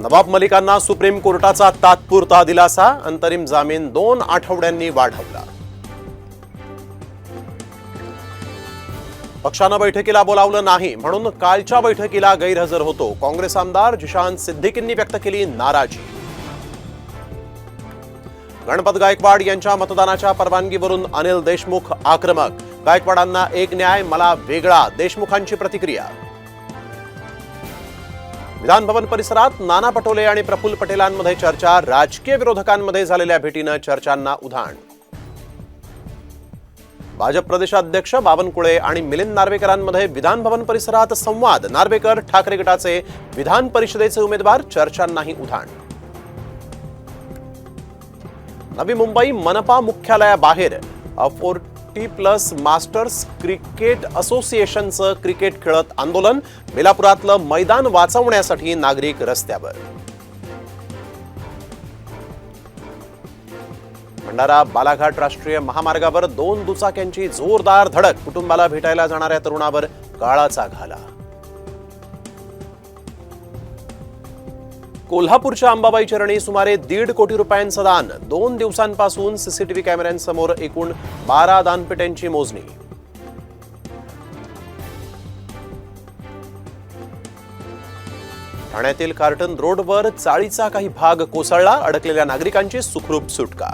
Nawab मलिकांना supreme कोर्टाचा तात्पुरता दिलासा, अंतरिम जामीन 2 आठवड्यांनी वाढवला. पक्षानं बैठकीला बोलावलं नाही म्हणून कालच्या बैठकीला गैरहजर होतो. काँग्रेस आमदार जिशान सिद्दीकींनी व्यक्त केली नाराजी. गणपत गायकवाड यांच्या मतदानाच्या परवानगीवरून अनिल देशमुख आक्रमक. गायकवाडांना एक न्याय, मला वेगळा, देशमुखांची प्रतिक्रिया. विधान भवन परिसरात नाना पटोले आणि प्रफुल्ल पटेलांमध्ये चर्चा. राजकीय विरोधकांमध्ये झालेल्या भेटीनं चर्चांना उधाण. भाजप प्रदेशाध्यक्ष बावनकुळे आणि मिलिंद नार्वेकरांमध्ये विधान भवन परिसरात संवाद. नार्वेकर ठाकरे गटाचे विधान परिषदेचे उमेदवार, चर्चांनाही उधाण. नवी मुंबई मनपा मुख्यालयाबाहेर 40+ मास्टर्स क्रिकेट असोसिएशनचं क्रिकेट खेळत आंदोलन. बेलापुरातलं मैदान वाचवण्यासाठी नागरिक रस्त्यावर. भंडारा बालाघाट राष्ट्रीय महामार्गावर 2 दुचाक्यांची जोरदार धडक. कुटुंबाला भेटायला जाणाऱ्या तरुणावर काळाचा घाला. कोल्हापूरच्या अंबाबाई चरणी सुमारे 1.5 कोटी रुपयांचं दान. 2 दिवसांपासून सीसीटीव्ही कॅमेऱ्यांसमोर एकूण 12 दानपेट्यांची मोजणी. ठाण्यातील कार्टन रोडवर चाळीचा काही भाग कोसळला. अडकलेल्या नागरिकांची सुखरूप सुटका.